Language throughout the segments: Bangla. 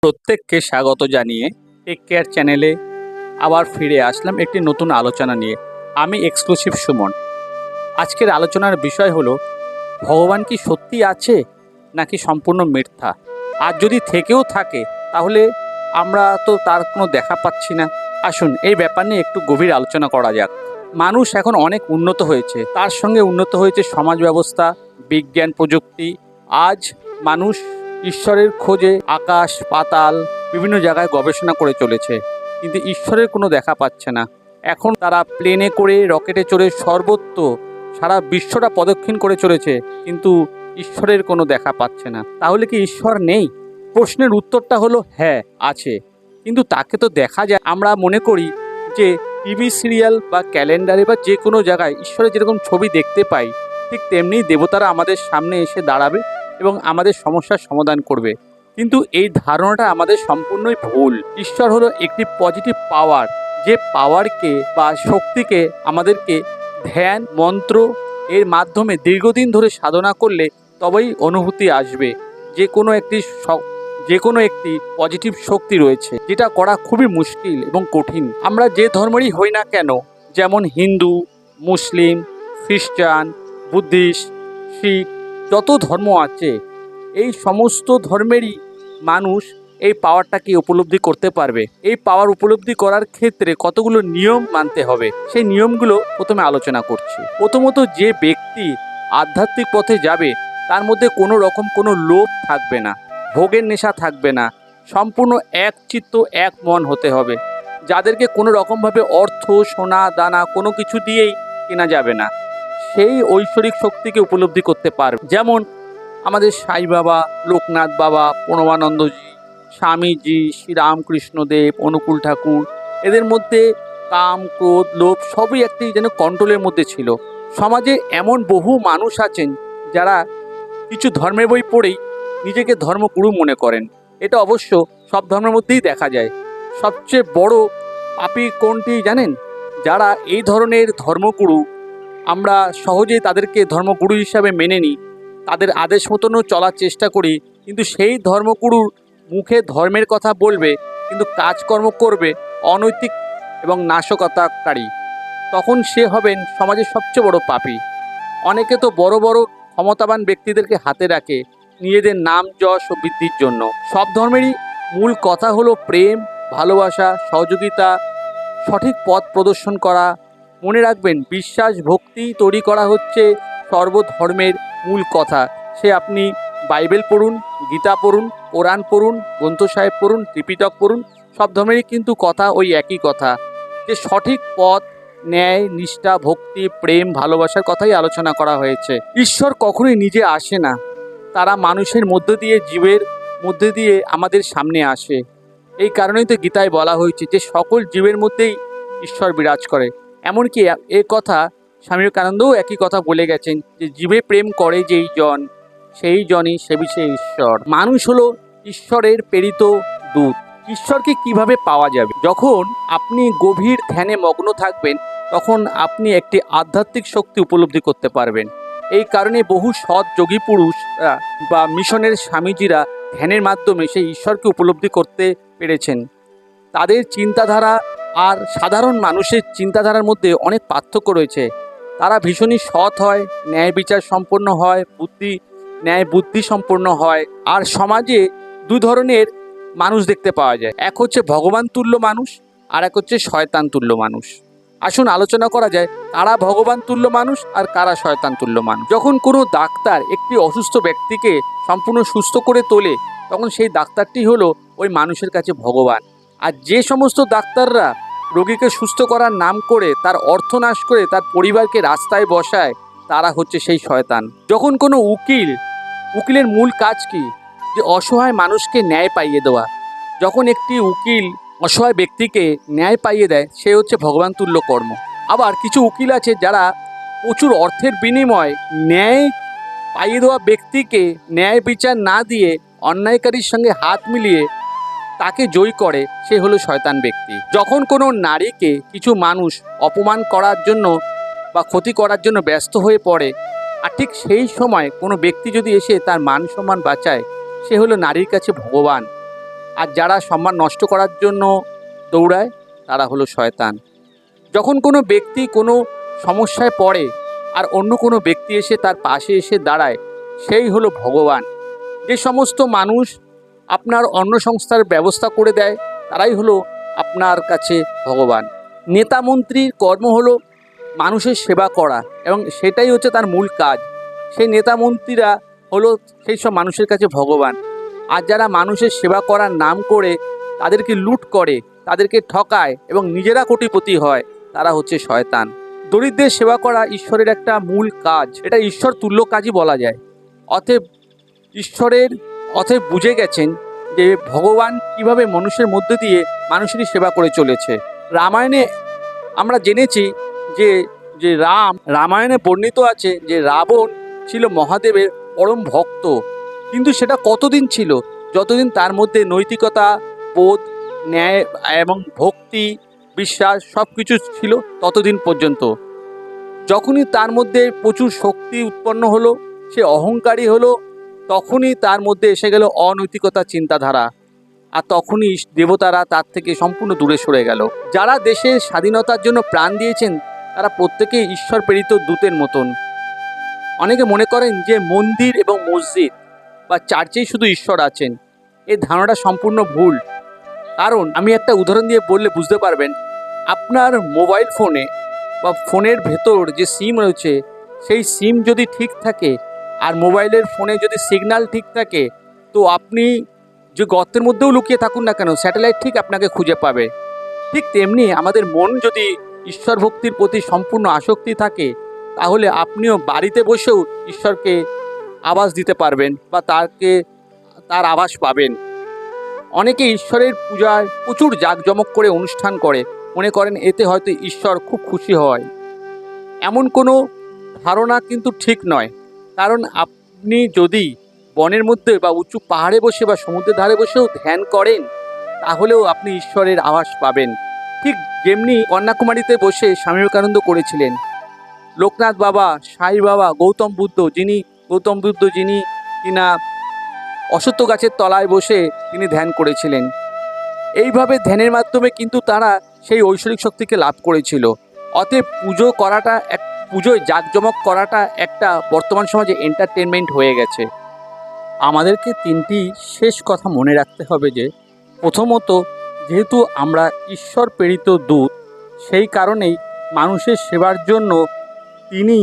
প্রত্যেককে স্বাগত জানিয়ে টেক কেয়ার চ্যানেলে আবার ফিরে আসলাম একটি নতুন আলোচনা নিয়ে। আমি এক্সক্লুসিভ সুমন। আজকের আলোচনার বিষয় হলো, ভগবান কি সত্যি আছে নাকি সম্পূর্ণ মিথ্যা? আর যদি থেকেও থাকে তাহলে আমরা তো তার কোনো দেখা পাচ্ছি না। আসুন এই ব্যাপার নিয়ে একটু গভীর আলোচনা করা যাক। মানুষ এখন অনেক উন্নত হয়েছে, তার সঙ্গে উন্নত হয়েছে সমাজ ব্যবস্থা, বিজ্ঞান, প্রযুক্তি। আজ মানুষ ঈশ্বরের খোঁজে আকাশ পাতাল বিভিন্ন জায়গায় গবেষণা করে চলেছে, কিন্তু ঈশ্বরের কোনো দেখা পাচ্ছে না। এখন তারা প্লেনে করে, রকেটে চড়ে সর্বত্র সারা বিশ্বটা প্রদক্ষিণ করে চলেছে, কিন্তু ঈশ্বরের কোনো দেখা পাচ্ছে না। তাহলে কি ঈশ্বর নেই? প্রশ্নের উত্তরটা হলো হ্যাঁ, আছে, কিন্তু তাকে তো দেখা যায়। আমরা মনে করি যে টিভি সিরিয়াল বা ক্যালেন্ডারে বা যে কোনো জায়গায় ঈশ্বরের যেরকম ছবি দেখতে পাই, ঠিক তেমনি দেবতারা আমাদের সামনে এসে দাঁড়াবে এবং আমাদের সমস্যার সমাধান করবে। কিন্তু এই ধারণাটা আমাদের সম্পূর্ণই ভুল। ঈশ্বর হলো একটি পজিটিভ পাওয়ার, যে পাওয়ারকে বা শক্তিকে আমাদেরকে ধ্যান মন্ত্র এর মাধ্যমে দীর্ঘদিন ধরে সাধনা করলে তবেই অনুভূতি আসবে। যে কোনো একটি পজিটিভ শক্তি রয়েছে, যেটা করা খুবই মুশকিল এবং কঠিন। আমরা যে ধর্মেরই হই না কেন, যেমন হিন্দু, মুসলিম, খ্রিস্টান, বুদ্ধিস্ট, শিখ, যত ধর্ম আছে, এই সমস্ত ধর্মেরই মানুষ এই পাওয়ারটাকে উপলব্ধি করতে পারবে। এই পাওয়ার উপলব্ধি করার ক্ষেত্রে কতগুলো নিয়ম মানতে হবে, সেই নিয়মগুলো প্রথমে আলোচনা করছি। প্রথমত, যে ব্যক্তি আধ্যাত্মিক পথে যাবে তার মধ্যে কোনো রকম কোনো লোভ থাকবে না, ভোগের নেশা থাকবে না, সম্পূর্ণ এক চিত্ত এক মন হতে হবে। যাদেরকে কোনো রকমভাবে অর্থ সোনা দানা কোনো কিছু দিয়েই কেনা যাবে না, সেই ঐশ্বরিক শক্তিকে উপলব্ধি করতে পারবে। যেমন আমাদের সাই বাবা, লোকনাথ বাবা, প্রণবানন্দজি, স্বামীজি, শ্রীরামকৃষ্ণদেব, অনুকূল ঠাকুর, এদের মধ্যে কাম ক্রোধ লোভ সবই একটি যেন কন্ট্রোলের মধ্যে ছিল। সমাজে এমন বহু মানুষ আছেন যারা কিছু ধর্মের বই পড়েই নিজেকে ধর্মগুরু মনে করেন। এটা অবশ্য সব ধর্মের মধ্যেই দেখা যায়। সবচেয়ে বড় পাপী কোনটি জানেন? যারা এই ধরনের ধর্মগুরু, আমরা সহজেই তাদেরকে ধর্মগুরু হিসাবে মেনে নিই, তাদের আদেশ মতনও চলার চেষ্টা করি, কিন্তু সেই ধর্মগুরুর মুখে ধর্মের কথা বলবে কিন্তু কাজকর্ম করবে অনৈতিক এবং নাশকতাকারী, তখন সে হবেন সমাজের সবচেয়ে বড় পাপী। অনেকে তো বড় বড় ক্ষমতাবান ব্যক্তিদেরকে হাতে রাখে নিজেদের নাম যশ ও বৃদ্ধির জন্য। সব ধর্মেরই মূল কথা হলো প্রেম, ভালোবাসা, সহযোগিতা, সঠিক পথ প্রদর্শন করা। মনে রাখবেন, বিশ্বাস ভক্তি তৈরি করা হচ্ছে সর্বধর্মের মূল কথা। সে আপনি বাইবেল পড়ুন, গীতা পড়ুন, কোরআন পড়ুন, গ্রন্থ সাহেব পড়ুন, ত্রিপিটক পড়ুন, সব ধর্মেরই কিন্তু কথা ওই একই কথা, যে সঠিক পথ, ন্যায়, নিষ্ঠা, ভক্তি, প্রেম, ভালোবাসার কথাই আলোচনা করা হয়েছে। ঈশ্বর কখনোই নিজে আসে না, তারা মানুষের মধ্য দিয়ে, জীবের মধ্যে দিয়ে আমাদের সামনে আসে। এই কারণেই তো গীতায় বলা হয়েছে যে সকল জীবের মধ্যেই ঈশ্বর বিরাজ করে। এমনকি এ কথা স্বামী বিবেকানন্দও একই কথা বলে গেছেন যে জীবে প্রেম করে যেই জন, সেই জনই সেবিছে ঈশ্বর। মানুষ হলো ঈশ্বরের প্রেরিত দূত। ঈশ্বরকে কিভাবে পাওয়া যাবে? যখন আপনি গভীর ধ্যানে মগ্ন থাকবেন, তখন আপনি একটি আধ্যাত্মিক শক্তি উপলব্ধি করতে পারবেন। এই কারণে বহু সৎ যোগী পুরুষরা বা মিশনের স্বামীজিরা ধ্যানের মাধ্যমে সেই ঈশ্বরকে উপলব্ধি করতে পেরেছেন। তাদের চিন্তাধারা আর সাধারণ মানুষের চিন্তাধারার মধ্যে অনেক পার্থক্য রয়েছে। তারা ভীষণই সৎ হয়, ন্যায় বিচার সম্পন্ন হয়, ন্যায় বুদ্ধি সম্পন্ন হয়। আর সমাজে দু ধরনের মানুষ দেখতে পাওয়া যায়, এক হচ্ছে ভগবান তুল্য মানুষ, আর এক হচ্ছে শয়তান তুল্য মানুষ। আসুন আলোচনা করা যায় কারা ভগবান তুল্য মানুষ আর কারা শয়তান তুল্য মানুষ। যখন কোনো ডাক্তার একটি অসুস্থ ব্যক্তিকে সম্পূর্ণ সুস্থ করে তোলে, তখন সেই ডাক্তারটি হলো ওই মানুষের কাছে ভগবান। আর যে সমস্ত ডাক্তাররা রোগীকে সুস্থ করার নাম করে তার অর্থ নাশ করে তার পরিবারকে রাস্তায় বসায়, তারা হচ্ছে সেই শয়তান। যখন কোনো উকিলের মূল কাজ কি? যে অসহায় মানুষকে ন্যায় পাইয়ে দেওয়া। যখন একটি উকিল অসহায় ব্যক্তিকে ন্যায় পাইয়ে দেয়, সে হচ্ছে ভগবান তুল্য কর্ম। আবার কিছু উকিল আছে যারা প্রচুর অর্থের বিনিময়ে ন্যায় পাইয়ে দেওয়া ব্যক্তিকে ন্যায় বিচার না দিয়ে অন্যায়কারীর সঙ্গে হাত মিলিয়ে তাকে জয়ী করে, সে হলো শয়তান ব্যক্তি। যখন কোনো নারীকে কিছু মানুষ অপমান করার জন্য বা ক্ষতি করার জন্য ব্যস্ত হয়ে পড়ে, আর ঠিক সেই সময় কোনো ব্যক্তি যদি এসে তার মান সম্মান বাঁচায়, সে হলো নারীর কাছে ভগবান। আর যারা সম্মান নষ্ট করার জন্য দৌড়ায় তারা হলো শয়তান। যখন কোনো ব্যক্তি কোনো সমস্যায় পড়ে আর অন্য কোনো ব্যক্তি এসে তার পাশে এসে দাঁড়ায়, সেই হলো ভগবান। যে সমস্ত মানুষ আপনার অন্ন সংস্থার ব্যবস্থা করে দেয় তারাই হলো আপনার কাছে ভগবান। নেতা মন্ত্রীর কর্ম হলো মানুষের সেবা করা এবং সেটাই হচ্ছে তার মূল কাজ। সেই নেতা মন্ত্রীরা হলো সেই সব মানুষের কাছে ভগবান। আর যারা মানুষের সেবা করার নাম করে তাদেরকে লুট করে, তাদেরকে ঠকায় এবং নিজেরা কোটিপতি হয়, তারা হচ্ছে শয়তান। দরিদ্রের সেবা করা ঈশ্বরের একটা মূল কাজ, এটা ঈশ্বর তুল্য কাজই বলা যায়। অতএব অতএব বুঝে গেছেন যে ভগবান কিভাবে মানুষের মধ্যে দিয়ে মানুষেরই সেবা করে চলেছে। রামায়ণে আমরা জেনেছি যে যে রামায়ণে বর্ণিত আছে যে রাবণ ছিল মহাদেবের পরম ভক্ত, কিন্তু সেটা কতদিন ছিল? যতদিন তার মধ্যে নৈতিকতা বোধ, ন্যায় এবং ভক্তি, বিশ্বাস সব কিছু ছিল ততদিন পর্যন্ত। যখনই তার মধ্যে প্রচুর শক্তি উৎপন্ন হলো, সে অহংকারী হলো, তখনই তার মধ্যে এসে গেল অনৈতিকতা চিন্তাধারা, আর তখনই দেবতারা তার থেকে সম্পূর্ণ দূরে সরে গেল। যারা দেশের স্বাধীনতার জন্য প্রাণ দিয়েছেন তারা প্রত্যেকেই ঈশ্বর প্রেরিত দূতের মতন। অনেকে মনে করেন যে মন্দির এবং মসজিদ বা চার্চেই শুধু ঈশ্বর আছেন। এই ধারণাটা সম্পূর্ণ ভুল। কারণ আমি একটা উদাহরণ দিয়ে বললে বুঝতে পারবেন। আপনার মোবাইল ফোনে বা ফোনের ভেতর যে সিম রয়েছে সেই সিম যদি ঠিক থাকে আর মোবাইলের ফোনে যদি সিগন্যাল ঠিক থাকে, তো আপনি যে গর্তের মধ্যেও লুকিয়ে থাকুন না কেন, স্যাটেলাইট ঠিক আপনাকে খুঁজে পাবে। ঠিক তেমনি আমাদের মন যদি ঈশ্বর ভক্তির প্রতি সম্পূর্ণ আসক্তি থাকে, তাহলে আপনিও বাড়িতে বসেও ঈশ্বরকে আভাস দিতে পারবেন বা তার আভাস পাবেন। অনেকে ঈশ্বরের পূজায় প্রচুর জাঁকজমক করে অনুষ্ঠান করে, মনে করেন এতে হয়তো ঈশ্বর খুব খুশি হয়। এমন কোনো ধারণা কিন্তু ঠিক নয়। কারণ আপনি যদি বনের মধ্যে বা উঁচু পাহাড়ে বসে বা সমুদ্রের ধারে বসেও ধ্যান করেন, তাহলেও আপনি ঈশ্বরের আভাস পাবেন। ঠিক যেমনি কন্যাকুমারীতে বসে স্বামী বিবেকানন্দ করেছিলেন, লোকনাথ বাবা, সাই বাবা, গৌতম বুদ্ধ যিনি কিনা অশ্বত্থ গাছের তলায় বসে তিনি ধ্যান করেছিলেন। এইভাবে ধ্যানের মাধ্যমে কিন্তু তারা সেই ঐশ্বরিক শক্তিকে লাভ করেছিল। অতএব পুজোয় জাঁকজমক করাটা একটা বর্তমান সমাজে এন্টারটেনমেন্ট হয়ে গেছে। আমাদেরকে তিনটি শেষ কথা মনে রাখতে হবে যে, প্রথমত, যেহেতু আমরা ঈশ্বর প্রেরিত দূত, সেই কারণেই মানুষের সেবার জন্য তিনি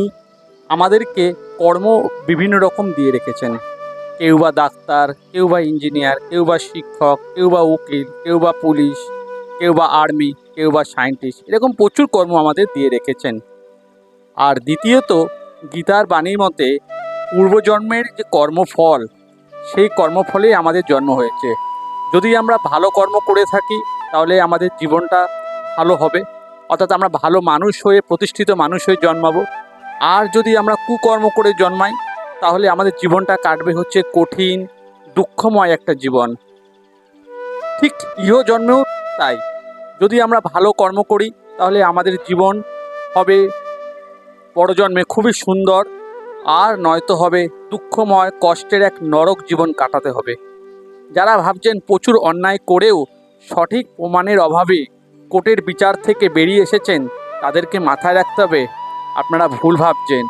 আমাদেরকে কর্ম বিভিন্ন রকম দিয়ে রেখেছেন। কেউ বা ডাক্তার, কেউ বা ইঞ্জিনিয়ার, কেউ বা শিক্ষক, কেউ বা উকিল, কেউ বা পুলিশ, কেউ বা আর্মি, কেউ বা সায়েন্টিস্ট, এরকম প্রচুর কর্ম আমাদের দিয়ে রেখেছেন। আর দ্বিতীয়ত, গীতার বাণীর মতে পূর্বজন্মের যে কর্মফল, সেই কর্মফলেই আমাদের জন্ম হয়েছে। যদি আমরা ভালো কর্ম করে থাকি তাহলে আমাদের জীবনটা ভালো হবে, অর্থাৎ আমরা ভালো মানুষ হয়ে, প্রতিষ্ঠিত মানুষ হয়ে জন্মাবো। আর যদি আমরা কুকর্ম করে জন্মাই তাহলে আমাদের জীবনটা কাটবে হচ্ছে কঠিন, দুঃখময় একটা জীবন। ঠিক ইহজন্মেও তাই। যদি আমরা ভালো কর্ম করি তাহলে আমাদের জীবন হবে পরজন্মে খুবই সুন্দর, আর নয়তো হবে দুঃখময়, কষ্টের এক নরক জীবন কাটাতে হবে। যারা ভাবছেন প্রচুর অন্যায় করেও সঠিক প্রমাণের অভাবে কোর্টের বিচার থেকে বেরিয়ে এসেছেন, তাদেরকে মাথায় রাখতে হবে আপনারা ভুল ভাবছেন।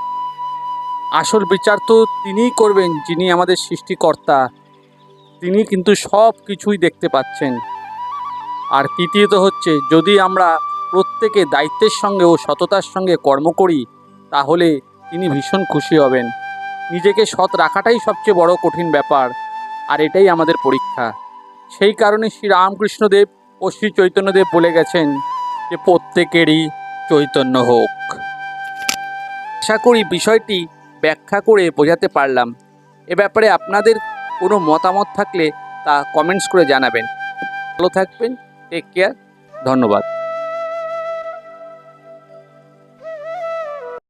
আসল বিচার তো তিনিই করবেন যিনি আমাদের সৃষ্টিকর্তা। তিনি কিন্তু সব কিছুই দেখতে পাচ্ছেন। আর তৃতীয়ত হচ্ছে, যদি আমরা প্রত্যেকে দায়িত্বের সঙ্গে ও সততার সঙ্গে কর্ম করি তাহলে তিনি ভীষণ খুশি হবেন। নিজেকে সৎ রাখাটাই সবচেয়ে বড় কঠিন ব্যাপার, আর এটাই আমাদের পরীক্ষা। সেই কারণে শ্রী রামকৃষ্ণদেব ও শ্রী চৈতন্যদেব বলে গেছেন যে প্রত্যেকেরই চৈতন্য হোক। আশা করি বিষয়টি ব্যাখ্যা করে বোঝাতে পারলাম। এ ব্যাপারে আপনাদের কোনো মতামত থাকলে তা কমেন্টস করে জানাবেন। ভালো থাকবেন, টেক কেয়ার, ধন্যবাদ।